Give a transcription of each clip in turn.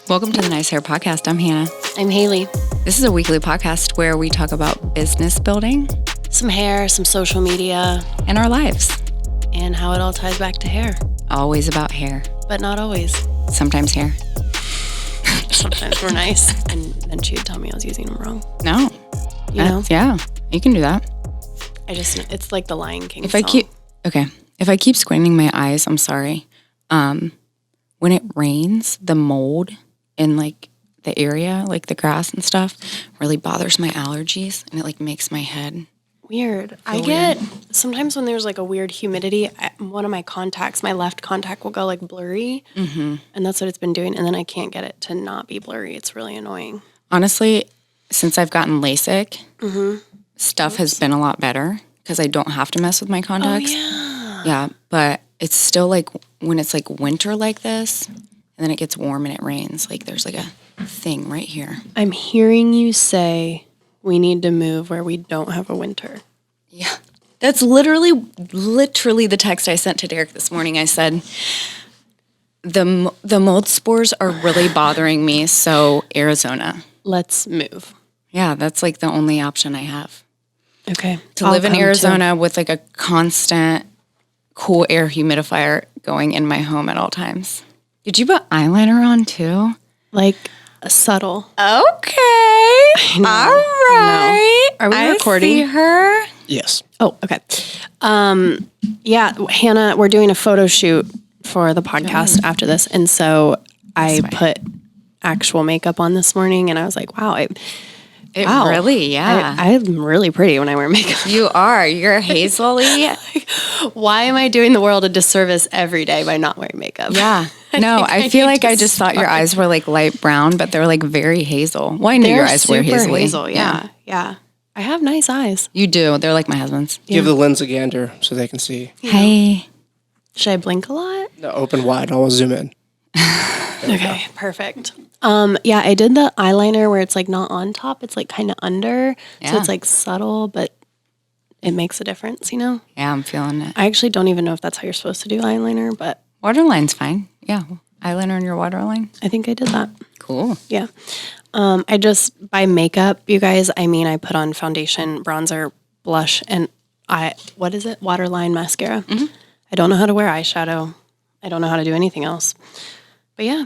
Welcome to the Nice Hair Podcast. I'm Hannah. I'm Haley. This is a weekly podcast where we talk about business building, Some hair, some social media, and our lives. and how it all ties back to hair. Always about hair. But not always. Sometimes hair. Sometimes we're nice. And then she would tell me I was using them wrong. No. You know? Yeah, you can do that. It's like the Lion King If song. I keep squinting my eyes, I'm sorry. When it rains, the mold in like the area, like the grass and stuff, really bothers my allergies, and it like makes my head. Weird. I get, sometimes when there's like a weird humidity, one of my contacts, my left contact will go like blurry. Mm-hmm. And that's what it's been doing. And then I can't get it to not be blurry. It's really annoying. Honestly, since I've gotten LASIK, stuff has been a lot better because I don't have to mess with my contacts. Oh, Yeah, but it's still like when it's like winter like this, and then it gets warm and it rains, like there's like a thing right here. I'm hearing you say we need to move where we don't have a winter. Yeah. That's literally the text I sent to Derek this morning. I said, the mold spores are really bothering me, so Arizona. Let's move. Yeah, that's like the only option I have. Okay. To live in Arizona with like a constant cool air humidifier going in my home at all times. Did you put eyeliner on too? Like a subtle. Okay. All right. Are we I recording? see her. Yes. Oh, okay. Yeah, Hannah, we're doing a photo shoot for the podcast after this. And so I put actual makeup on this morning and I was like, wow. Really, yeah. I'm really pretty when I wear makeup. You are. You're hazily. Why am I doing the world a disservice every day by not wearing makeup? Yeah. No, I feel like I just thought your eyes were like light brown, but they're like very hazel. Well, I knew your eyes were hazily. hazel. Yeah. I have nice eyes. You do. They're like my husband's. Give the lens a gander so they can see. Hey. Should I blink a lot? No, open wide. I'll zoom in. Okay, perfect. Yeah, I did the eyeliner where it's like not on top, it's like kind of under. So Yeah. it's like subtle, but it makes a difference, you know? Yeah, I'm feeling it. I actually don't even know if that's how you're supposed to do eyeliner, but Waterline's fine. Yeah. Eyeliner in your waterline. I think I did that. Cool. Yeah. I just, by makeup, you guys, I mean, I put on foundation, bronzer, blush, and what is it? Waterline mascara. Mm-hmm. I don't know how to wear eyeshadow. I don't know how to do anything else. But yeah,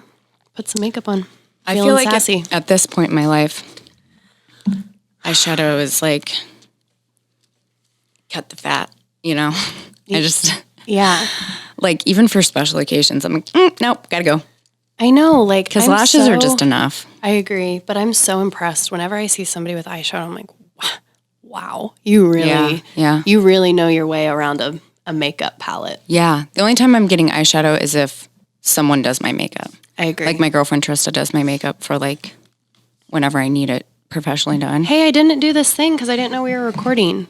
put some makeup on. I feel like sassy. at this point in my life, eyeshadow is like cut the fat, you know? I just, Yeah. like, even for special occasions, I'm like, nope, gotta go. I know, like, Because I'm lashes are just enough. I agree, but I'm so impressed. Whenever I see somebody with eyeshadow, I'm like, wow, you really, Yeah. you really know your way around a makeup palette. Yeah. The only time I'm getting eyeshadow is if someone does my makeup. I agree. Like my girlfriend Trista does my makeup for like whenever I need it professionally done. Hey, I didn't do this thing because I didn't know we were recording.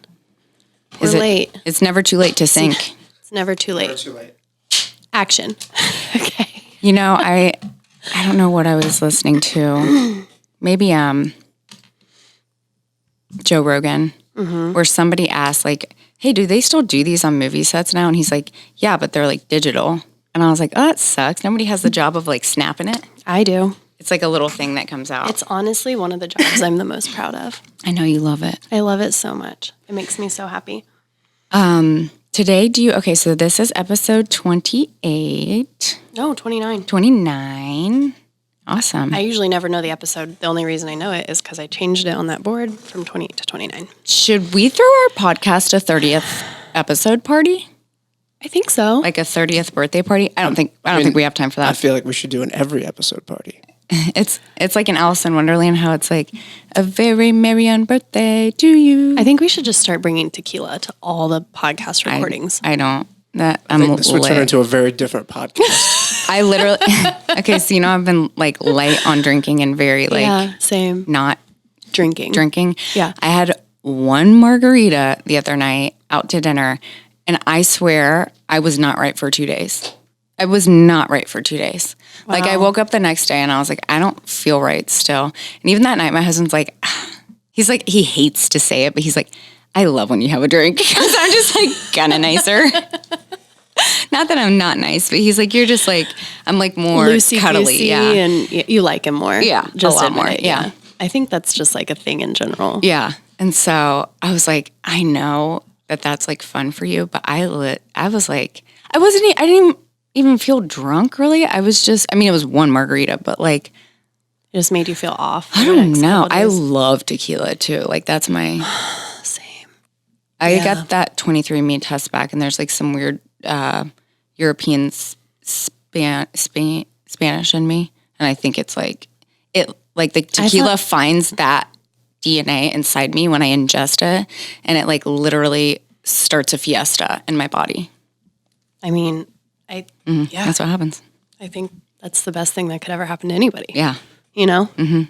We're late. It's never too late to sync. It's never too late. Too late. Action. Okay. You know, I don't know what I was listening to. Maybe Joe Rogan, where somebody asked like, "Hey, do they still do these on movie sets now?" And he's like, "Yeah, but they're like digital." And I was like, "Oh, that sucks. Nobody has the job of like snapping it." I do. It's like a little thing that comes out. It's honestly one of the jobs I'm the most proud of. I know you love it. I love it so much. It makes me so happy. Today, so this is episode 28. No, 29. 29. Awesome. I usually never know the episode. The only reason I know it is because I changed it on that board from 28 to 29. Should we throw our podcast a 30th episode party? I think so. Like a 30th birthday party? I don't think we have time for I that. feel like we should do an every episode party. It's like an Alice in Wonderland, how it's like a very merry on birthday to you. I think we should just start bringing tequila to all the podcast recordings. I don't. I think this would turn into a very different podcast. I literally okay, so you know I've been like light on drinking and very like Yeah, same. not Drinking. Yeah. I had one margarita the other night out to dinner, and I swear I was not right for 2 days. I was not right for 2 days. Wow. Like I woke up the next day and I was like, I don't feel right still. And even that night, my husband's like, he's like, he hates to say it, but he's like, I love when you have a drink because I'm just like kind of nicer. Not that I'm not nice, but he's like, you're just like, I'm like more Loosey cuddly. goosey, Yeah. and you like him more. Yeah, a just lot admit more, it, yeah. I think that's just like a thing in general. Yeah. And so I was like, I know that that's like fun for you, but I was like, I didn't even feel drunk really. I was just, I mean, it was one margarita, but like, It just made you feel off. I don't know. I love tequila too. Like that's my, Same. I got that 23andMe test back and there's like some weird European Spanish in me. And I think it's like, the tequila finds that DNA inside me when I ingest it, and it like literally starts a fiesta in my body. I mean, yeah, That's what happens. I think that's the best thing that could ever happen to anybody. Yeah. You know? Mm-hmm.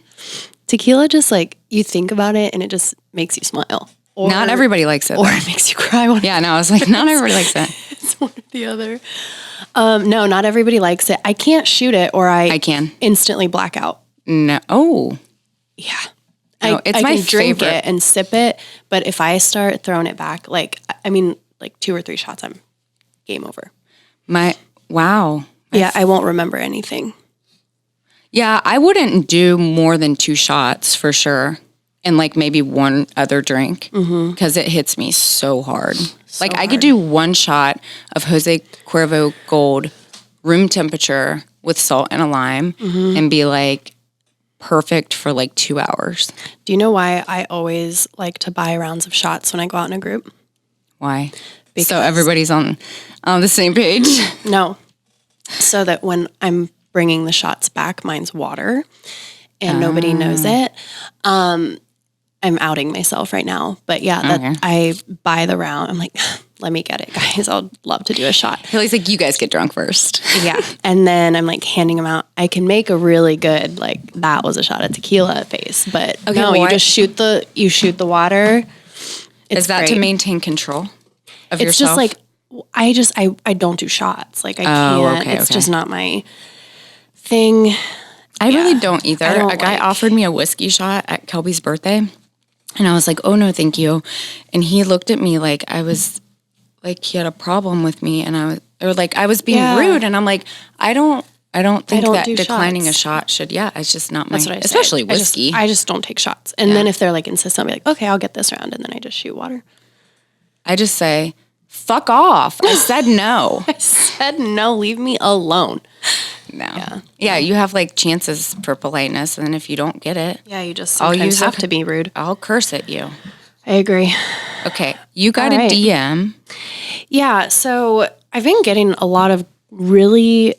Tequila just like, you think about it and it just makes you smile. Or, Not everybody likes it. Or though. it makes you cry. Yeah, no, I was like, not everybody likes it. It's one or the other. No, not everybody likes it. I can't shoot it or I can. instantly black out. No. Oh. Yeah. No, it's I my can drink favorite. it and sip it, but if I start throwing it back, like 2 or 3 shots, I'm game over. Wow. Yeah, I won't remember anything. Yeah, I wouldn't do more than 2 shots for sure. And like maybe one other drink because it hits me so hard. I could do 1 shot of Jose Cuervo Gold room temperature with salt and a lime and be like perfect for like 2 hours. Do you know why I always like to buy rounds of shots when I go out in a group? Why? So everybody's on the same page. No. So that when I'm bringing the shots back, mine's water and nobody knows it. I'm outing myself right now, but yeah, I buy the round. I'm like, let me get it, guys. I'd love to do a shot. Haley's like, you guys get drunk first. Yeah. And then I'm like handing them out. I can make a really good, like that was a shot of tequila face, but you just shoot the water. Is that great. to maintain control of yourself? It's just like, I don't do shots. Like I can't, it's just not my thing. I really don't either. A guy offered me a whiskey shot at Kelby's birthday. And I was like, oh no, thank you. And he looked at me like I was like he had a problem with me and I was being rude. And I'm like, I don't think that declining a shot should, it's just not my, That's what I say. especially whiskey. I just don't take shots. And then if they're like insistent, I'll be like, okay, I'll get this round. And then I just shoot water. I just say, fuck off. I said no. I said no, leave me alone. No. Yeah, you have like chances for politeness. And then if you don't get it, you just sometimes have to be rude. I'll curse at you. I agree. Okay. You got a DM. Yeah. So I've been getting a lot of really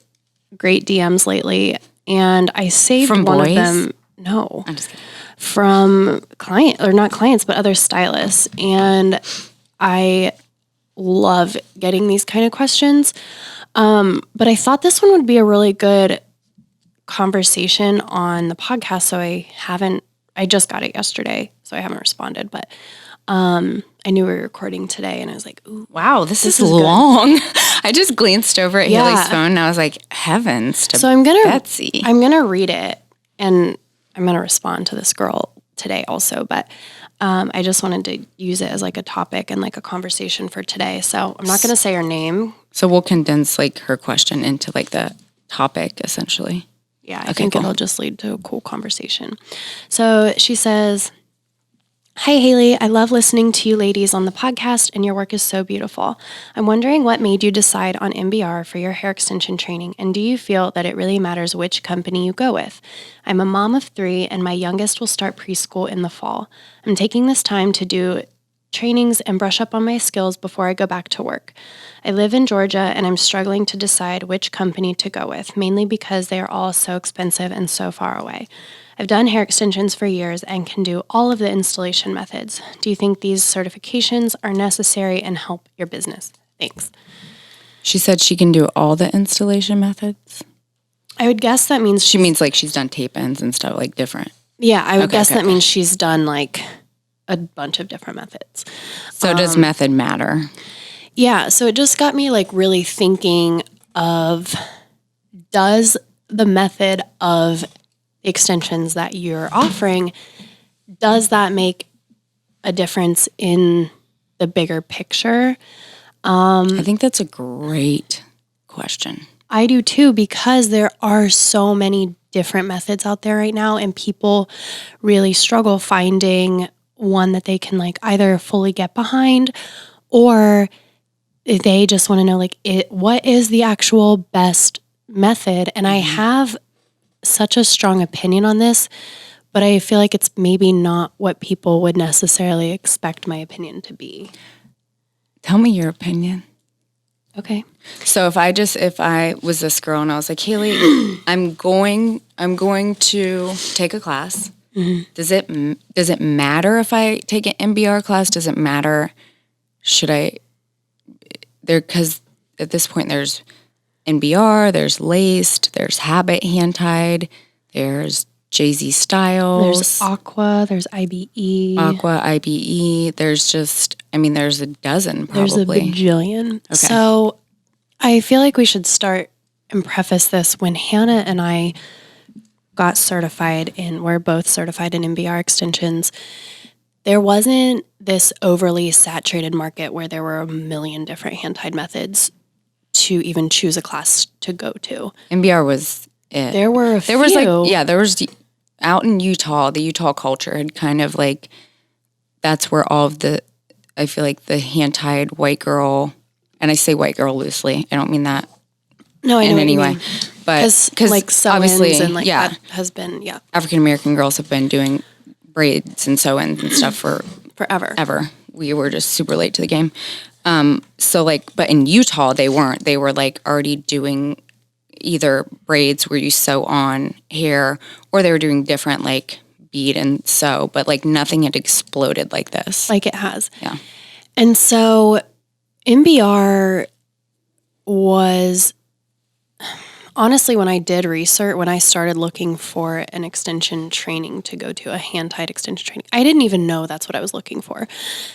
great DMs lately. And I saved From one boys? of them. No. I'm just kidding. From not clients, but other stylists. And I love getting these kind of questions. But I thought this one would be a really good conversation on the podcast. So I just got it yesterday, so I haven't responded, but, I knew we were recording today and I was like, ooh, wow, this is long. I just glanced over at Haley's phone and I was like, heavens to Betsy. I'm going to read it and I'm going to respond to this girl today also, but I just wanted to use it as like a topic and like a conversation for today. So I'm not going to say her name. So we'll condense like her question into like the topic essentially. Yeah, I think it'll just lead to a cool conversation. So she says, hi, Haley. I love listening to you ladies on the podcast and your work is so beautiful. I'm wondering what made you decide on MBR for your hair extension training, and do you feel that it really matters which company you go with? I'm a mom of 3 and my youngest will start preschool in the fall. I'm taking this time to do trainings and brush up on my skills before I go back to work. I live in Georgia and I'm struggling to decide which company to go with, mainly because they are all so expensive and so far away. I've done hair extensions for years and can do all of the installation methods. Do you think these certifications are necessary and help your business? Thanks. She said she can do all the installation methods. I would guess that means she means like she's done tape ends and stuff like different. Yeah, I would guess that means she's done like a bunch of different methods. So does method matter? Yeah, so it just got me like really thinking of, does the method of extensions that you're offering, does that make a difference in the bigger picture? I think that's a great question. I do too, because there are so many different methods out there right now, and people really struggle finding one that they can like either fully get behind, or they just want to know like what is the actual best method. And I have such a strong opinion on this, but I feel like it's maybe not what people would necessarily expect my opinion to be. Tell me your opinion. Okay. So if I was this girl and I was like, Haley, I'm going to take a class. Mm-hmm. Does it matter if I take an MBR class? Does it matter? Because at this point there's NBR, there's Laced, there's Habit hand tied, there's Jay-Z Styles. There's Aqua, there's IBE. There's a dozen probably. There's a bajillion. Okay. So I feel like we should start and preface this. When Hannah and I got certified we're both certified in MBR extensions, there wasn't this overly saturated market where there were a million different hand-tied methods to even choose a class to go to. MBR was it. There were a few. There was out in Utah, the Utah culture had kind of like, that's where all of I feel like the hand-tied white girl, and I say white girl loosely, I don't mean that in any way. But because like obviously, and like that has been, African-American girls have been doing braids and sew-ins and stuff for forever. We were just super late to the game. But in Utah, they weren't. They were like already doing either braids where you sew on hair, or they were doing different like bead and sew, but like nothing had exploded like this. Like it has. Yeah. And so MBR was, honestly, when I did research, when I started looking for an extension training to go to, a hand-tied extension training, I didn't even know that's what I was looking for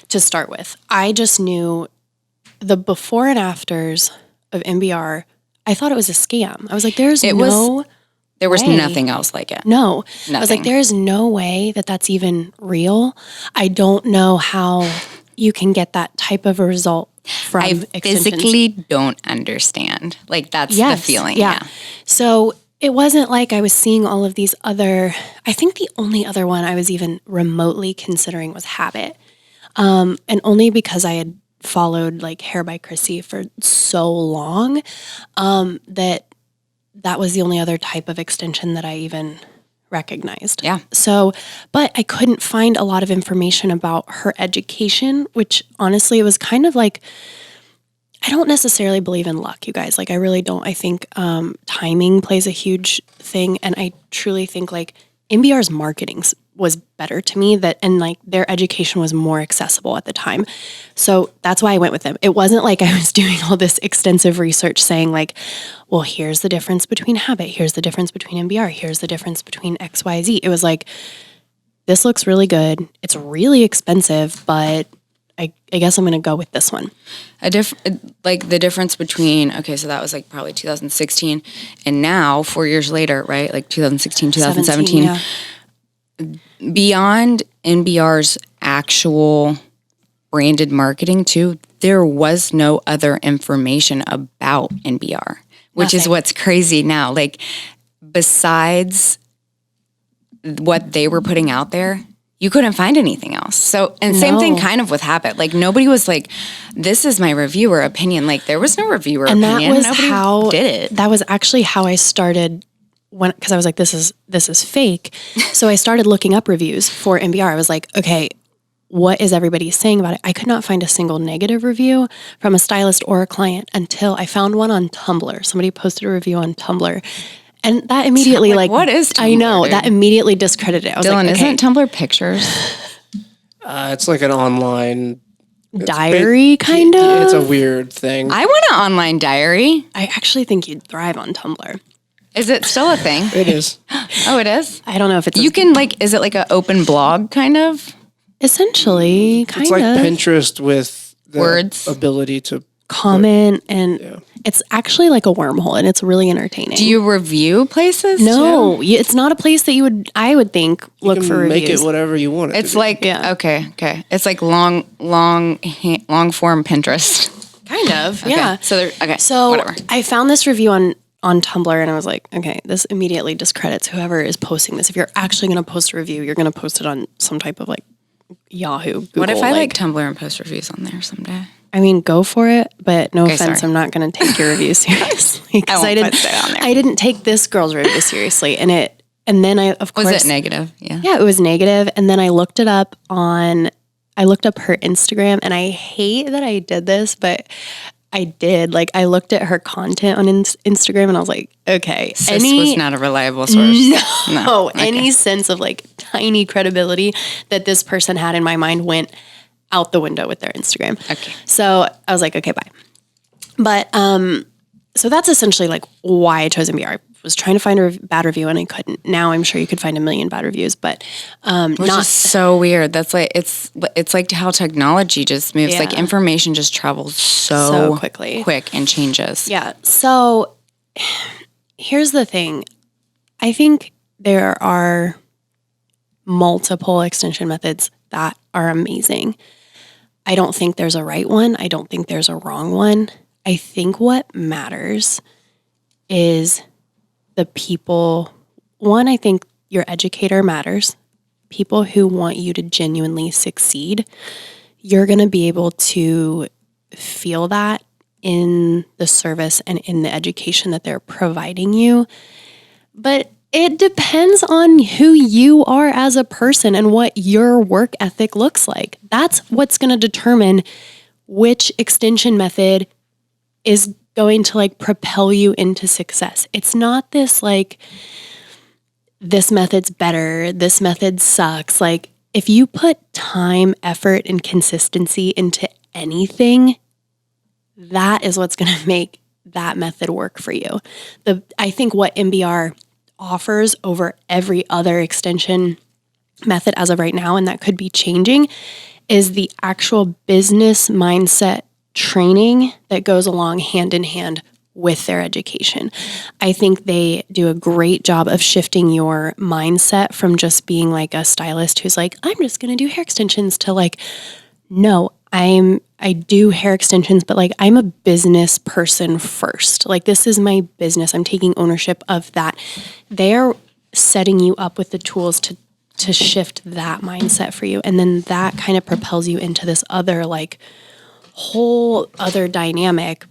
to start with. I just knew the before and afters of MBR. I thought it was a scam. I was like, there was nothing else like it. No. Nothing. I was like, there is no way that that's even real. I don't know how you can get that type of a result from extensions. Physically don't understand. Like that's the feeling. Yeah. So it wasn't like I was seeing all of these other, I think the only other one I was even remotely considering was Habit. And only because I had followed like Hair by Chrissy for so long, that was the only other type of extension that I even recognized. Yeah. So, but I couldn't find a lot of information about her education, which honestly, it was kind of like, I don't necessarily believe in luck, you guys. Like, I really don't. I think timing plays a huge thing. And I truly think like MBR's marketing was better to me, and like their education was more accessible at the time. So that's why I went with them. It wasn't like I was doing all this extensive research saying like, well, here's the difference between Habit. Here's the difference between MBR. Here's the difference between XYZ. It was like, this looks really good. It's really expensive, but I guess I'm going to go with this one. The difference between, so that was like probably 2016 and now 4 years later, right? Like 2016, 2017. 17, yeah. Beyond NBR's actual branded marketing too, there was no other information about NBR, which is what's crazy now. Like besides what they were putting out there, you couldn't find anything else. So, and same thing kind of with Habit. Like nobody was like, this is my reviewer opinion. Like there was no reviewer opinion. And that was nobody how did it. That was actually how I started because I was like, this is fake. So I started looking up reviews for MBR. I was like, okay, what is everybody saying about it? I could not find a single negative review from a stylist or a client until I found one on Tumblr. Somebody posted a review on Tumblr. And that immediately what is Tumblr, I know, dude? That immediately discredited it. I was Dylan, like, okay, isn't Tumblr pictures? It's like an online diary kind of? Yeah, it's a weird thing. I want an online diary. I actually think you'd thrive on Tumblr. Is it still a thing? It is. Oh, it is? I don't know if it's... You can is it like an open blog kind of? Essentially, kind of. It's like Pinterest with the words, ability to comment, and it's actually like a wormhole, and it's really entertaining. Do you review places? No, it's not a place that I would think look for reviews. Make it whatever you want it It's to like, okay. It's like long form Pinterest. Kind of, Okay. yeah. So whatever. I found this review on Tumblr and I was like, okay, this immediately discredits whoever is posting this. If you're actually going to post a review, you're going to post it on some type of like Yahoo, Google. What if I like Tumblr and post reviews on there someday? I mean, go for it, but no offense, sorry. I'm not going to take your review seriously. I won't put that on there. I didn't take this girl's review seriously. And then I, of course. Was it negative? Yeah. Yeah, it was negative. And then I looked it up I looked up her Instagram, and I hate that I did this, but I did. Like, I looked at her content on Instagram, and I was like, okay. Sis was not a reliable source. No. Any sense of like tiny credibility that this person had in my mind went out the window with their Instagram. Okay. So I was like, okay, bye. But so that's essentially like why I chose MBR. I was trying to find a bad review and I couldn't. Now I'm sure you could find a million bad reviews, but Which is so weird. That's like it's like how technology just moves. Yeah. Like information just travels So quickly. quick and changes. Yeah. So here's the thing. I think there are multiple extension methods that are amazing. I don't think there's a right one. I don't think there's a wrong one. I think what matters is the people. One, I think your educator matters. People who want you to genuinely succeed. You're going to be able to feel that in the service and in the education that they're providing you. But it depends on who you are as a person and what your work ethic looks like. That's what's going to determine which extension method is going to like propel you into success. It's not this like, this method's better, this method sucks. Like, if you put time, effort, and consistency into anything, that is what's going to make that method work for you. I think what MBR offers over every other extension method as of right now, and that could be changing, is the actual business mindset training that goes along hand in hand with their education. I think they do a great job of shifting your mindset from just being like a stylist who's like, I'm just going to do hair extensions, to like, no, I do hair extensions, but like I'm a business person first. Like, this is my business. I'm taking ownership of that. They're setting you up with the tools to shift that mindset for you. And then that kind of propels you into this other like whole other dynamic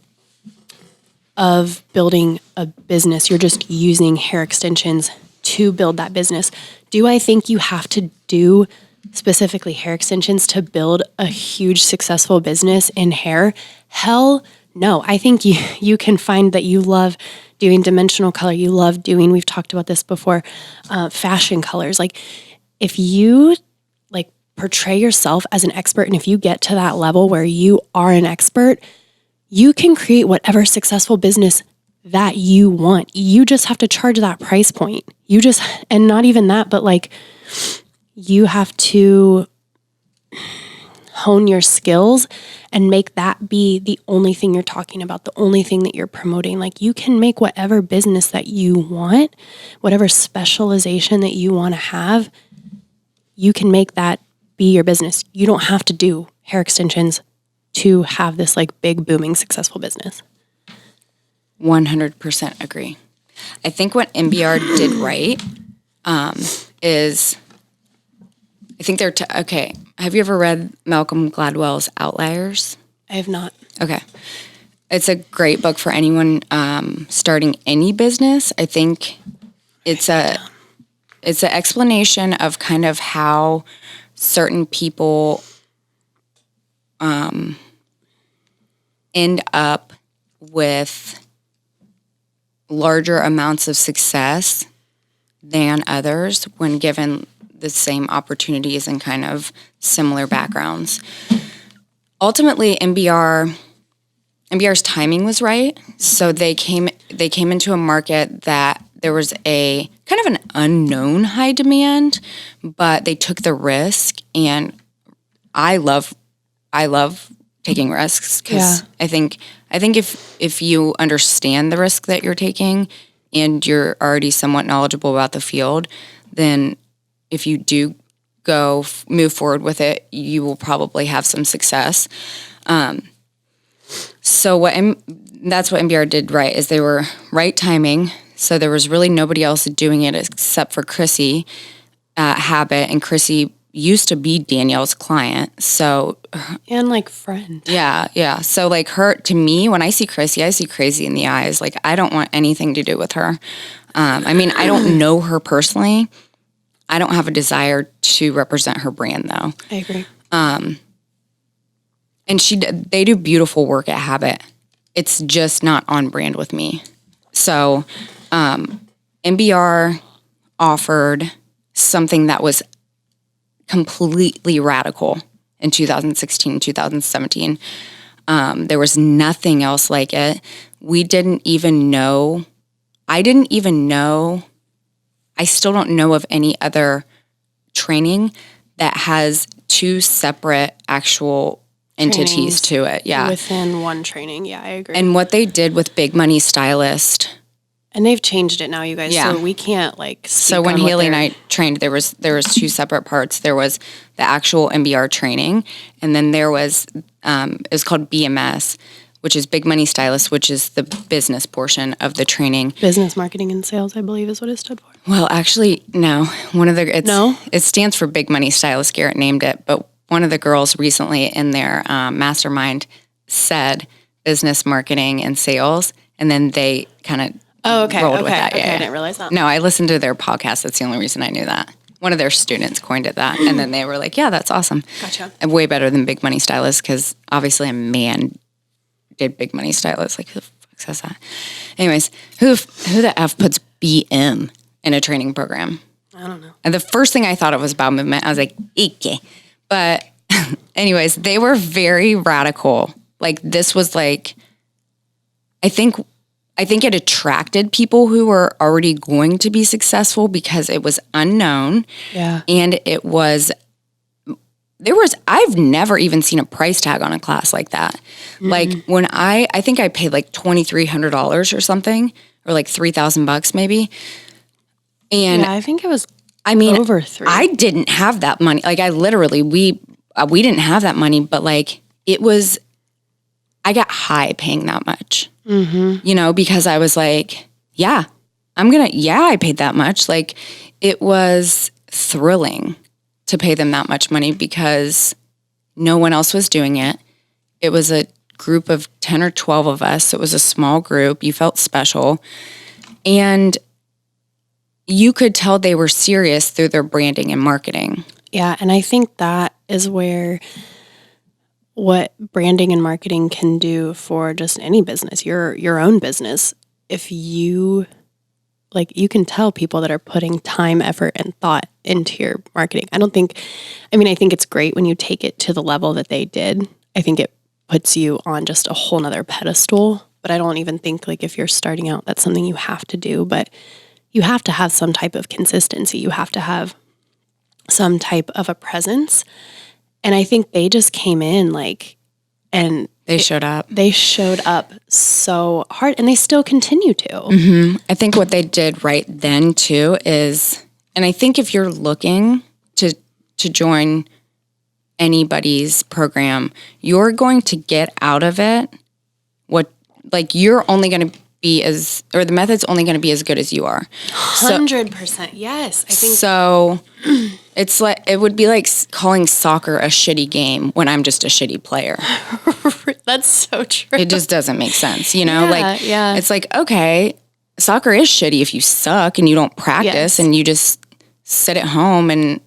of building a business. You're just using hair extensions to build that business. Do I think you have to do specifically hair extensions to build a huge successful business in hair? Hell no. I think you can find that you love doing dimensional color. You love doing, we've talked about this before, fashion colors. Like, if you like portray yourself as an expert, and if you get to that level where you are an expert, you can create whatever successful business that you want. You just have to charge that price point. And not even that, but like, you have to hone your skills and make that be the only thing you're talking about, the only thing that you're promoting. Like, you can make whatever business that you want, whatever specialization that you want to have, you can make that be your business. You don't have to do hair extensions to have this like big, booming, successful business. 100% agree. I think what MBR did right is, I think they're, okay, have you ever read Malcolm Gladwell's Outliers? I have not. Okay. It's a great book for anyone starting any business. I think it's an explanation of kind of how certain people end up with larger amounts of success than others when given the same opportunities and kind of similar backgrounds. Ultimately, MBR's timing was right. So they came into a market that there was a kind of an unknown high demand, but they took the risk, and I love taking risks, because I think if you understand the risk that you're taking and you're already somewhat knowledgeable about the field, then if you do move forward with it, you will probably have some success. So that's what MBR did right, is they were right timing. So there was really nobody else doing it except for Chrissy at Habit, and Chrissy used to be Danielle's client. So And like friend. yeah. So like to me, when I see Chrissy, I see crazy in the eyes. Like I don't want anything to do with her. I mean, I don't know her personally. I don't have a desire to represent her brand though. I agree. And they do beautiful work at Habit. It's just not on brand with me. So MBR offered something that was completely radical in 2016, 2017. There was nothing else like it. I didn't even know, I still don't know of any other training that has two separate actual entities to it. Yeah. Within one training. Yeah, I agree. And what they did with Big Money Stylist. And they've changed it now, you guys. Yeah. So we can't like. So when Haley and I trained, there was two separate parts. There was the actual MBR training, and then there was it was called BMS, which is Big Money Stylist, which is the business portion of the training. Business Marketing and Sales, I believe, is what it stood for. Well, actually, no. No? It stands for Big Money Stylist. Garrett named it, but one of the girls recently in their mastermind said business marketing and sales, and then they kind of rolled with that. Okay, Yeah. I didn't realize that. No, I listened to their podcast. That's the only reason I knew that. One of their students coined it that, and then they were like, "Yeah, that's awesome." Gotcha. And way better than Big Money Stylist, because obviously a man did Big Money Stylist. Like, who the fuck says that? Anyways, who the F puts BM in a training program? I don't know. And the first thing I thought of was bowel movement. I was like, "Ike." But anyways, they were very radical. Like, this was like, I think it attracted people who were already going to be successful because it was unknown. Yeah. And I've never even seen a price tag on a class like that. Mm-hmm. Like when I think I paid like $2,300 or something, or like $3,000 maybe. And yeah, I think it was over $3. I didn't have that money. Like I literally, we didn't have that money, but like I got high paying that much, because I was like, I paid that much. Like it was thrilling to pay them that much money because no one else was doing it. It was a group of 10 or 12 of us. So it was a small group. You felt special. And you could tell they were serious through their branding and marketing. Yeah, and I think that is where what branding and marketing can do for just any business, your own business. If you can tell people that are putting time, effort, and thought into your marketing. I think it's great when you take it to the level that they did. I think it puts you on just a whole nother pedestal, but I don't even think like if you're starting out, that's something you have to do, but you have to have some type of consistency. You have to have some type of a presence. And I think they just came in and they showed up. They showed up so hard, and they still continue to. Mm-hmm. I think what they did right then too is, and I think if you're looking to join anybody's program, you're going to get out of it you're only going to be the method's only going to be as good as you are. 100%. Yes. I think so. It's like, it would be like calling soccer a shitty game when I'm just a shitty player. That's so true. It just doesn't make sense, Yeah. It's like, okay, soccer is shitty if you suck and you don't practice and you just sit at home and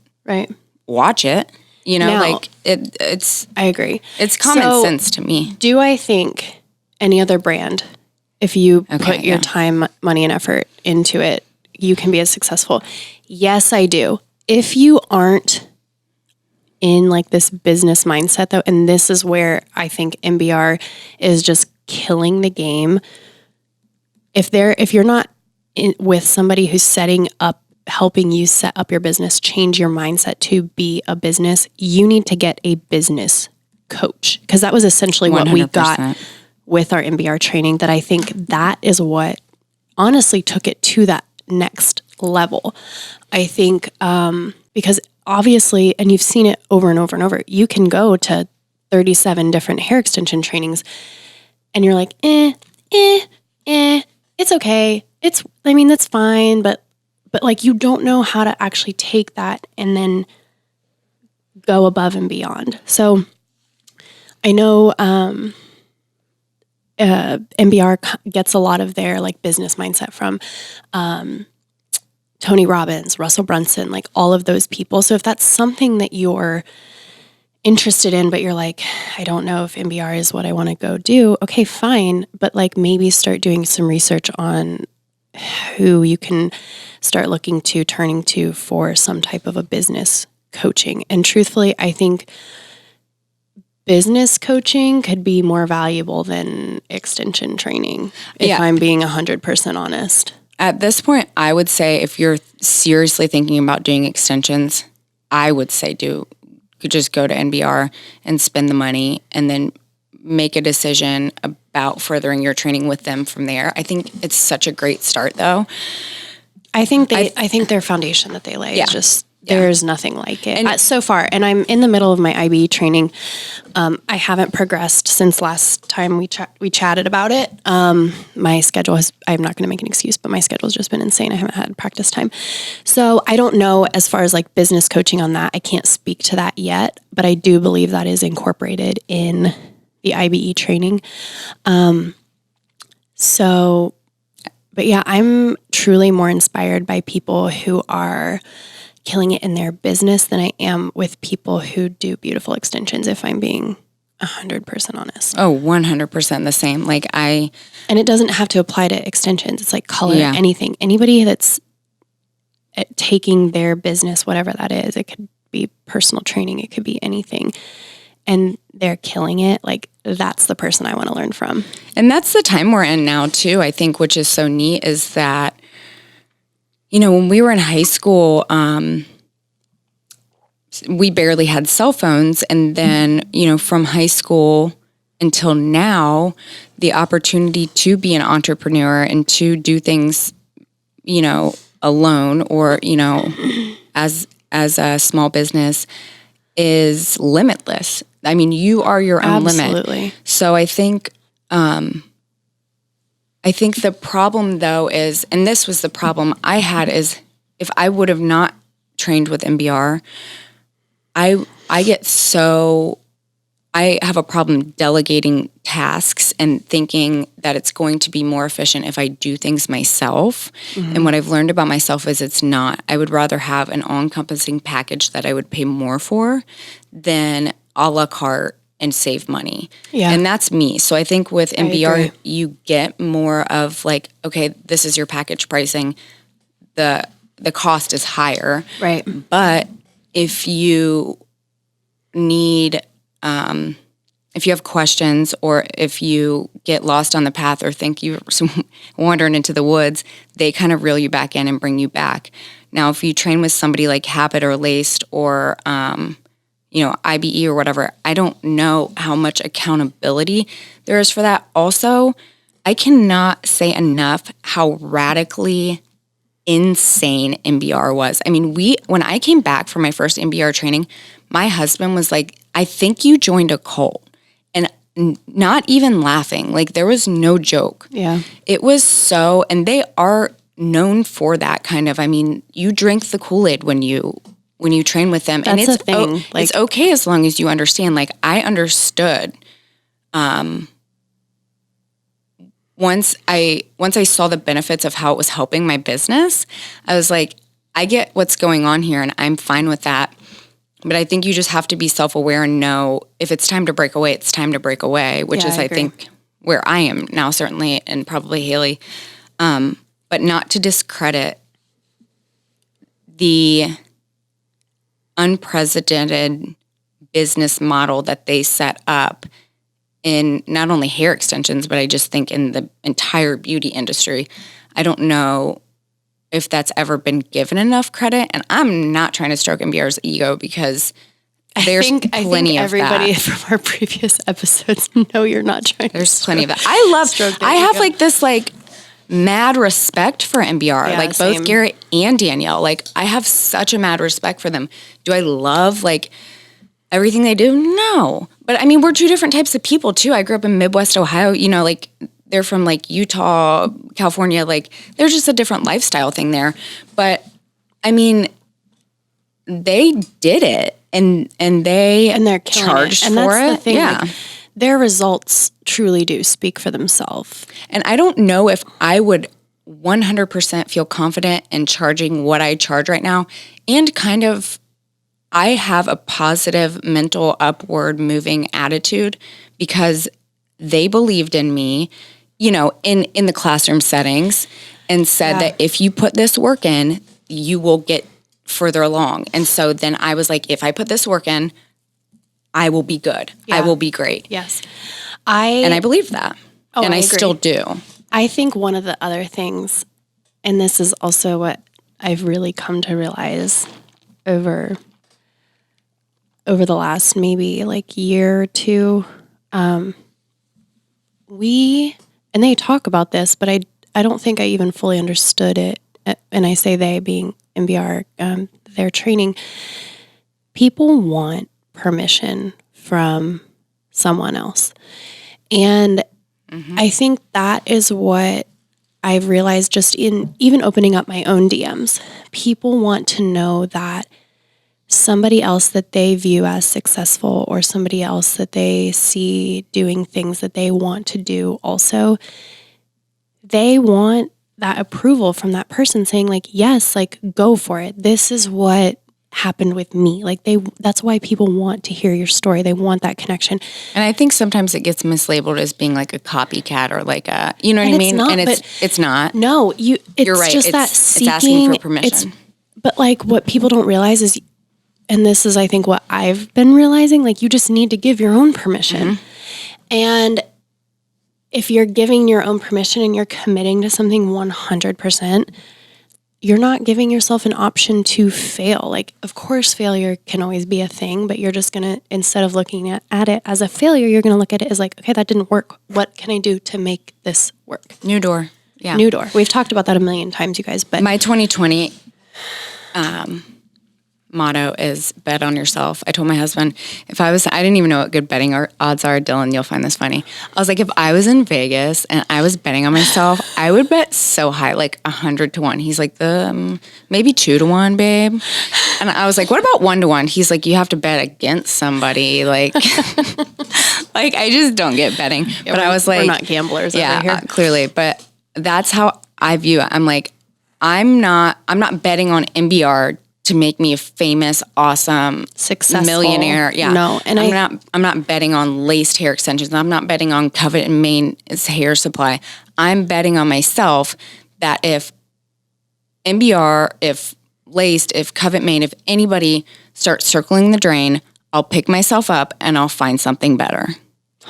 watch it. Now, it's. I agree. It's common sense to me. Do I think any other brand, if you put your time, money, and effort into it, you can be as successful? Yes, I do. If you aren't in like this business mindset though, and this is where I think MBR is just killing the game. If you're not with somebody who's helping you set up your business, change your mindset to be a business, you need to get a business coach. Because that was essentially what 100%. We got with our MBR training, that I think that is what honestly took it to that next level. I think because obviously, and you've seen it over and over and over, you can go to 37 different hair extension trainings and you're like, it's okay. That's fine. But like, you don't know how to actually take that and then go above and beyond. So I know, MBR gets a lot of their like business mindset from, Tony Robbins, Russell Brunson, like all of those people. So if that's something that you're interested in, but you're like, I don't know if MBR is what I want to go do. Okay, fine. But like maybe start doing some research on who you can start turning to for some type of a business coaching. And truthfully, I think business coaching could be more valuable than extension training, if I'm being 100% honest. At this point, I would say if you're seriously thinking about doing extensions, I would say just go to NBR and spend the money and then make a decision about furthering your training with them from there. I think it's such a great start, though. I think their foundation that they lay is just, there's nothing like it so far. And I'm in the middle of my IBE training. I haven't progressed since last time we chatted about it. My schedule I'm not going to make an excuse, but my schedule's just been insane. I haven't had practice time. So I don't know as far as like business coaching on that. I can't speak to that yet, but I do believe that is incorporated in the IBE training. But yeah, I'm truly more inspired by people who are killing it in their business than I am with people who do beautiful extensions, if I'm being 100% honest. Oh, 100% the same. And it doesn't have to apply to extensions. It's like color, anything. Anybody that's taking their business, whatever that is, it could be personal training, it could be anything, and they're killing it, like that's the person I want to learn from. And that's the time we're in now too, I think, which is so neat is that, when we were in high school, we barely had cell phones. And then, from high school until now, the opportunity to be an entrepreneur and to do things, alone or, as a small business is limitless. I mean, you are your own limit. So I think the problem though is, and this was the problem I had, is if I would have not trained with MBR, I have a problem delegating tasks and thinking that it's going to be more efficient if I do things myself. Mm-hmm. And what I've learned about myself is it's not. I would rather have an all-encompassing package that I would pay more for than a la carte and save money. Yeah. And that's me. So I think with MBR, you get more of like, okay, this is your package pricing. The cost is higher. Right. But if you need, if you have questions or if you get lost on the path or think you're wandering into the woods, they kind of reel you back in and bring you back. Now, if you train with somebody like Habit or Laced or, IBE or whatever, I don't know how much accountability there is for that. Also, I cannot say enough how radically insane MBR was. I mean, when I came back from my first MBR training, my husband was like, I think you joined a cult. And not even laughing. Like, there was no joke. Yeah. It was so, and they are known for that kind of, I mean, you drink the Kool-Aid when you train with them. That's and it's the thing. It's okay as long as you understand. Like, I understood once I saw the benefits of how it was helping my business, I was like, I get what's going on here and I'm fine with that. But I think you just have to be self-aware and know if it's time to break away, it's time to break away, which is, I think, where I am now, certainly, and probably Haley. But not to discredit the unprecedented business model that they set up in not only hair extensions, but I just think in the entire beauty industry. I don't know if that's ever been given enough credit. And I'm not trying to stroke MBR's ego because there's plenty of everybody from our previous episodes know you're not trying There's plenty of that. I have like this like mad respect for MBR, Yeah, like same. both Garrett and Danielle. Like, I have such a mad respect for them. Do I love like everything they do? No. But I mean, we're two different types of people too. I grew up in Midwest Ohio, you know, like they're from like Utah, California, like there's just a different lifestyle thing there. But I mean, they did it and they're killing charged it. And for that's it. the thing. Yeah. Like, their results truly do speak for themselves. And I don't know if I would 100% feel confident in charging what I charge right now. And kind of, I have a positive mental upward moving attitude because they believed in me, you know, in the classroom settings and said that if you put this work in, you will get further along. And so then I was like, if I put this work in, I will be good. I will be great. Yes. And I believe that. And I still do. I think one of the other things, and this is also what I've really come to realize over the last maybe like year or two, and they talk about this, but I don't think I even fully understood it. And I say they being MBR, their training. People want permission from someone else. And I think that is what I've realized just in even opening up my own DMs. People want to know that somebody else that they view as successful or somebody else that they see doing things that they want to do also, they want that approval from that person saying like, yes, like go for it. This is what happened with me. Like that's why people want to hear your story. They want that connection. And I think sometimes it gets mislabeled as being like a copycat or like a, you know what I mean? Not, and it's not. No, you're right. Just that seeking, it's asking for permission. But like what people don't realize is, and this is I think what I've been realizing, like you just need to give your own permission. And if you're giving your own permission and you're committing to something 100%, you're not giving yourself an option to fail. Like, of course, failure can always be a thing, but you're just going to, instead of looking at it as a failure, you're going to look at it as like, okay, that didn't work. What can I do to make this work? New door. Yeah. New door. We've talked about that a million times, you guys. But my 2020 motto is bet on yourself. I told my husband, I didn't even know what good betting odds are. Dylan, you'll find this funny. I was like, if I was in Vegas and I was betting on myself, I would bet so high, like 100-1. He's like, maybe 2-1, babe. And I was like, what about 1-1? He's like, you have to bet against somebody. Like, like I just don't get betting. Yeah, but I was like, we're not gamblers over here. Clearly. But that's how I view it. I'm like, I'm not betting on MBR to make me a famous, awesome, successful millionaire. Yeah. No. And I'm not betting on laced hair extensions. I'm not betting on Covet and Main's hair supply. I'm betting on myself that if MBR, if laced, if Covet Main, if anybody starts circling the drain, I'll pick myself up and I'll find something better.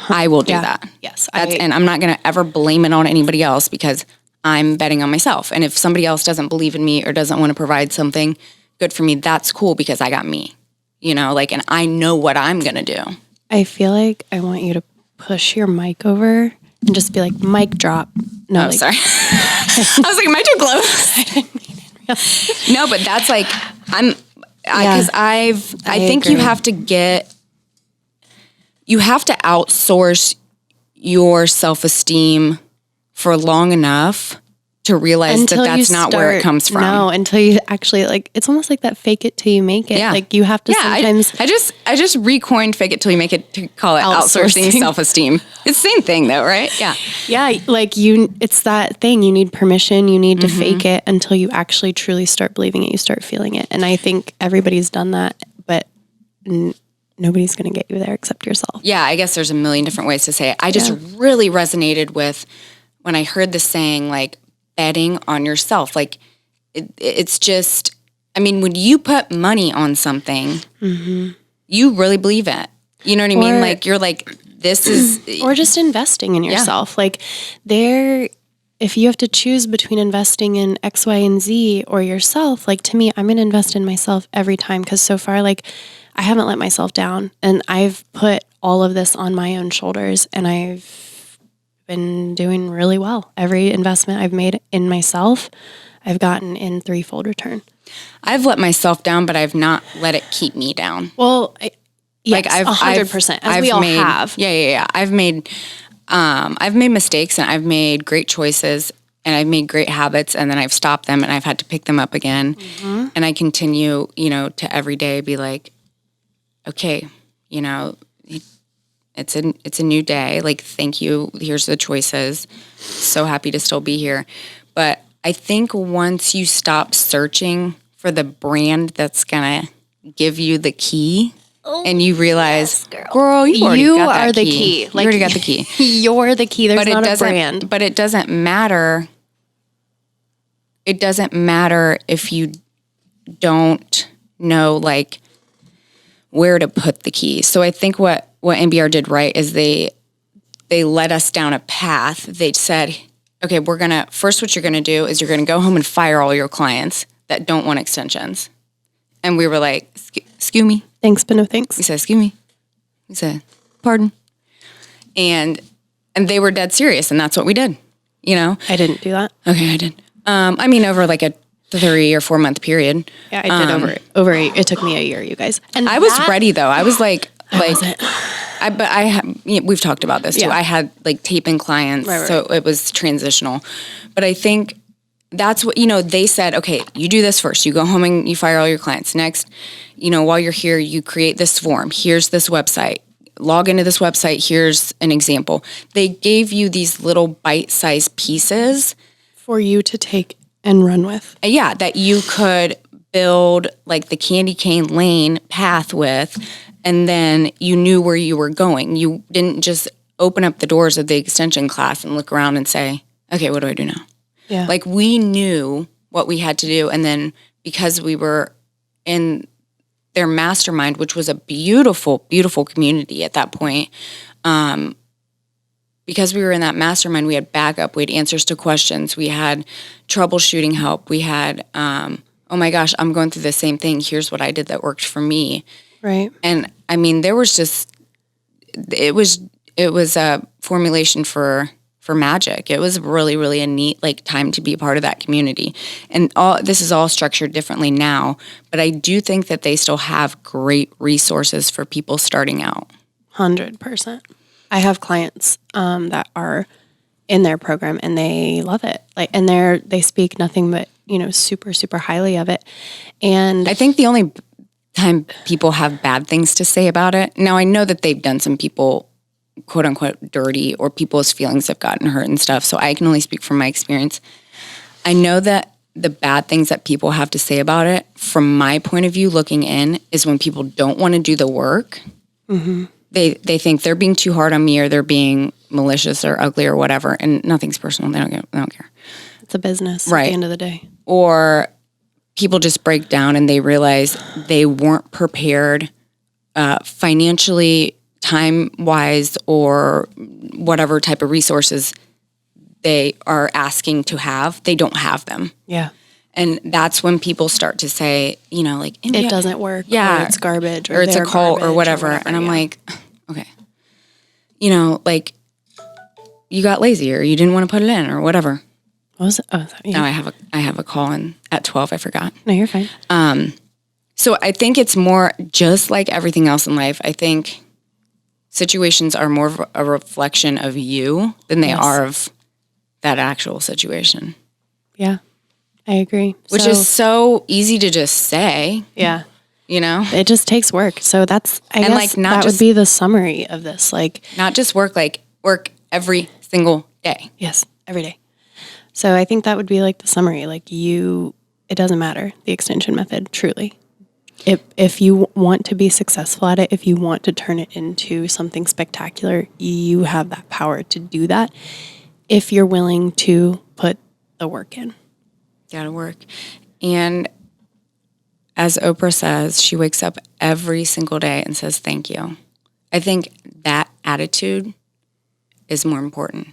I will do that. Yes. And I'm not going to ever blame it on anybody else because I'm betting on myself. And if somebody else doesn't believe in me or doesn't want to provide something good for me, that's cool because I got me, you know, like, and I know what I'm going to do. I feel like I want you to push your mic over and just be like, mic drop. No, like, sorry. I was like, am I too close? I didn't mean it. No, but that's like, because I think you have to outsource your self-esteem for long enough to realize that that's not where it comes from. No, until you actually like, it's almost like that fake it till you make it. Yeah. Like you have to sometimes. I just recoined fake it till you make it to call it outsourcing self-esteem. It's the same thing though, right? Yeah. Yeah. Like it's that thing. You need permission. You need to fake it until you actually truly start believing it. You start feeling it. And I think everybody's done that, but nobody's going to get you there except yourself. Yeah. I guess there's a million different ways to say it. I just really resonated with when I heard the saying like, betting on yourself. Like it's just, I mean, when you put money on something, you really believe it. You know what I mean? Like you're like, this is, or just investing in yourself. Like if you have to choose between investing in X, Y, and Z or yourself, like to me, I'm going to invest in myself every time. Cause so far, like I haven't let myself down and I've put all of this on my own shoulders and I've been doing really well. Every investment I've made in myself, I've gotten in threefold return. I've let myself down, but I've not let it keep me down. Well, Yes, Like 100%, as we all have. Yeah. I've made mistakes and I've made great choices and I've made great habits and then I've stopped them and I've had to pick them up again. Mm-hmm. And I continue, to every day be like, okay, it's a new day. Like, thank you. Here's the choices. So happy to still be here. But I think once you stop searching for the brand that's going to give you the key and you realize, yes, girl, you already got that are the key. key. You already got the key. You're the key. There's not a brand. But it doesn't matter. It doesn't matter if you don't know, like, where to put the key. So I think what NBR did right is they led us down a path. They said, okay, first what you're going to do is you're going to go home and fire all your clients that don't want extensions. And we were like, excuse me. Thanks, but no thanks. We said, excuse me. We said, pardon. And they were dead serious, and that's what we did, I didn't do that. Okay, I did. Over like a 3 or 4 month period. Yeah, I did over it took me a year, you guys. And I was ready though. I was like, wasn't. we've talked about this too. Yeah. I had like taping clients, Right. so it was transitional. But I think that's what, they said, okay, you do this first. You go home and you fire all your clients. Next, while you're here, you create this form. Here's this website. Log into this website. Here's an example. They gave you these little bite-sized pieces for you to take and run with. Yeah, that you could build like the candy cane lane path with, and then you knew where you were going. You didn't just open up the doors of the extension class and look around and say, okay, what do I do now? Yeah. Like, we knew what we had to do. And then because we were in their mastermind, which was a beautiful, beautiful community at that point, because we were in that mastermind, we had backup, we had answers to questions, we had troubleshooting help, we had, oh my gosh, I'm going through the same thing. Here's what I did that worked for me. Right. And I mean, it was a formulation for magic. It was really, really a neat time to be a part of that community. And this is all structured differently now, but I do think that they still have great resources for people starting out. 100%. I have clients that are in their program and they love it. And they speak nothing but, super, super highly of it. And I think the only time people have bad things to say about it, now I know that they've done some people, quote unquote, dirty, or people's feelings have gotten hurt and stuff. So I can only speak from my experience. I know that the bad things that people have to say about it, from my point of view, looking in, is when people don't want to do the work. Mm-hmm. They think they're being too hard on me, or they're being malicious or ugly or whatever, and nothing's personal. They don't care. It's a business right. At the end of the day. Or people just break down and they realize they weren't prepared financially, time-wise, or whatever type of resources they are asking to have. They don't have them. Yeah. And that's when people start to say, it doesn't work. Yeah. Or it's garbage. Or it's a cult or whatever. And I'm like, okay. You got lazy or you didn't want to put it in or whatever. What was it? Oh, yeah. No, I have a call in at 12. I forgot. No, you're fine. So I think it's more just like everything else in life. I think situations are more of a reflection of you than they are of that actual situation. Yeah, I agree. Which is so easy to just say. Yeah. It just takes work. So that's, I guess that would be the summary of this. Not just work, work every single day. Yes, every day. So I think that would be the summary. It doesn't matter, the extension method, truly. If you want to be successful at it, if you want to turn it into something spectacular, you have that power to do that if you're willing to put the work in. Gotta work. And as Oprah says, she wakes up every single day and says, thank you. I think that attitude is more important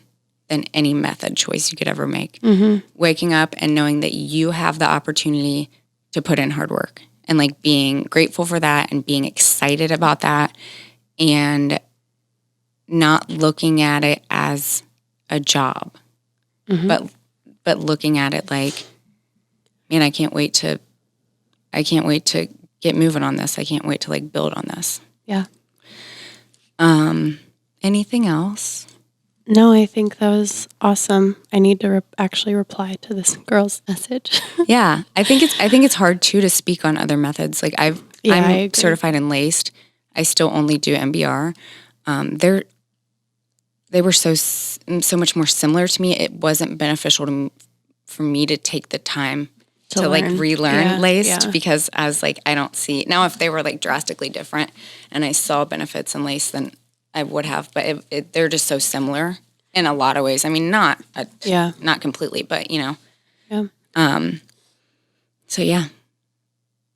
than any method choice you could ever make. Mm-hmm. Waking up and knowing that you have the opportunity to put in hard work and being grateful for that and being excited about that and not looking at it as a job, mm-hmm. but looking at it man, I can't wait to get moving on this. I can't wait to build on this. Yeah. Anything else? No, I think that was awesome. I need to actually reply to this girl's message. Yeah, I think it's hard too to speak on other methods. Like I I'm agree. certified in laced. I still only do MBR. They were so much more similar to me. It wasn't beneficial for me to take the time to like relearn laced because I was like, I don't see now if they were like drastically different and I saw benefits in lace, then I would have. But they're just so similar in a lot of ways. I mean, not completely, but you know. Yeah. So yeah.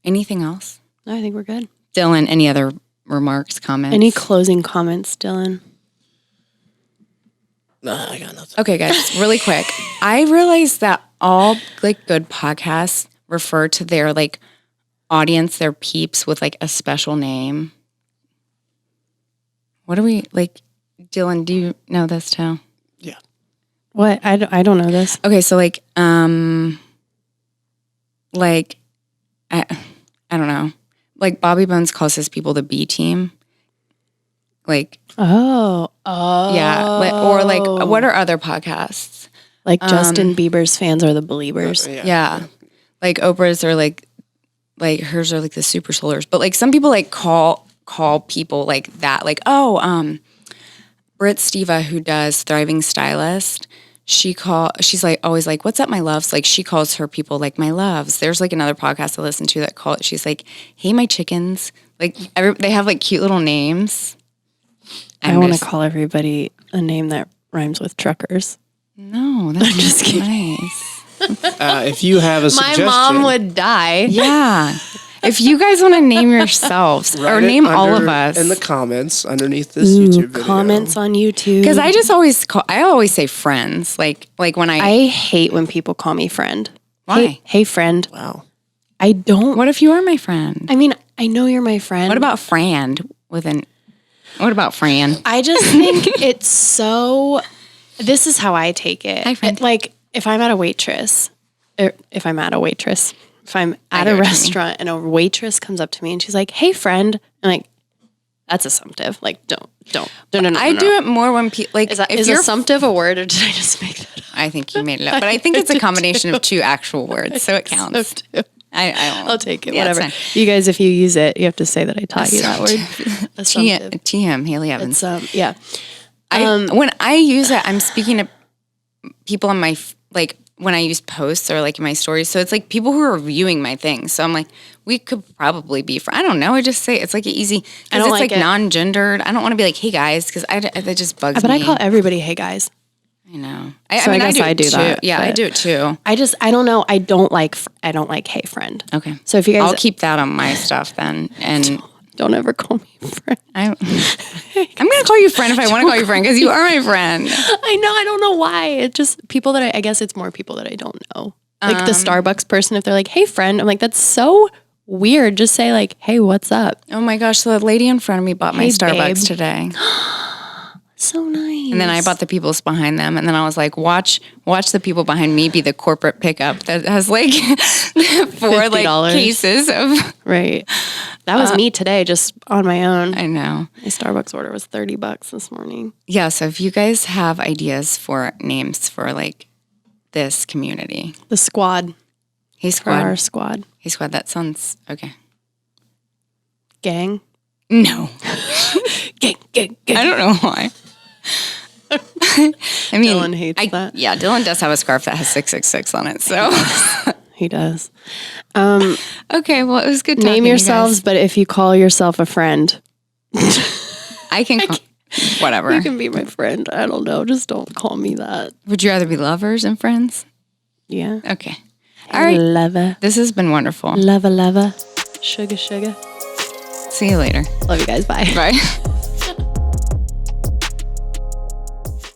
Anything else? No, I think we're good. Dylan, any other remarks, comments? Any closing comments, Dylan? Nah, I got nothing. Okay, guys, really quick. I realized that all like good podcasts refer to their like audience, their peeps with like a special name. What do we like? Dylan, do you know this too? Yeah. What? I don't know this. Okay, so like I don't know. Like Bobby Bones calls his people the B team. Like yeah, or like what are other podcasts? Like Justin Bieber's fans are the Beliebers. Yeah. Like Oprah's are like hers are like the super solars. But like some people like call people like that. Like, Britt Steva, who does Thriving Stylist, she's like always like, what's up, my loves? Like she calls her people like my loves. There's like another podcast I listen to that she's like, hey, my chickens. Like they have like cute little names. I want to call everybody a name that rhymes with truckers. No, that's just nice. If you have a suggestion, My mom would die. Yeah. If you guys want to name yourselves or name all of us in the comments underneath this YouTube video. Comments on YouTube. because I just always say friends. Like when I hate when people call me friend. why? Hey friend. Wow. I don't. What if you are my friend? I mean, I know you're my friend. What about Fran What about Fran? I just think it's so. This is how I take it. Hi, friend. Like if I'm at a waitress, if I'm at a restaurant and a waitress comes up to me and she's like, "Hey, friend," and like, that's assumptive. Like, don't. No. I do it more when people like Is assumptive a word or did I just make that up? I think you made it up, but I think it's a combination of two actual words, so it counts. I'll take it. Yeah, Whatever. You guys, if you use it, you have to say that I taught you that word. Assumptive. TM Haley Evans. It's yeah. When I use it, I'm speaking to people on my like when I use posts or like in my stories. So it's like people who are viewing my things. So I'm like, we could probably be I don't know. I just say it's like easy because it's like non-gendered. I don't want to be like, hey guys, because that just bugs me. But I call everybody hey guys. I know. I guess I do that. Yeah, I do it too. I don't know. I don't like hey friend. Okay. So if you guys, I'll keep that on my stuff then. And don't ever call me friend. I'm gonna call you friend if I want to call you friend because you are my friend. I know. I don't know why. It's just people that I guess it's more people that I don't know. Like the Starbucks person, if they're like, hey friend, I'm like, that's so weird. Just say like, hey, what's up? Oh my gosh. So the lady in front of me bought my Starbucks today. So nice. And then I bought the people's behind them. And then I was like, watch the people behind me be the corporate pickup that has like $4 like cases of. Right. That was me today, just on my own. I know. My Starbucks order was $30 this morning. Yeah. So if you guys have ideas for names for like this community. The squad. Hey squad. Our squad. Hey squad. That sounds okay. Gang. No. Gang. I don't know why. I mean, Dylan hates that. Yeah, Dylan does have a scarf that has 666 on it. So he does. Okay, well, it was good. Name yourselves, but if you call yourself a friend, I can call whatever. You can be my friend. I don't know. Just don't call me that. Would you rather be lovers and friends? Yeah. Okay. All right. Lover. This has been wonderful. Lover. Sugar. See you later. Love you guys. Bye. Bye.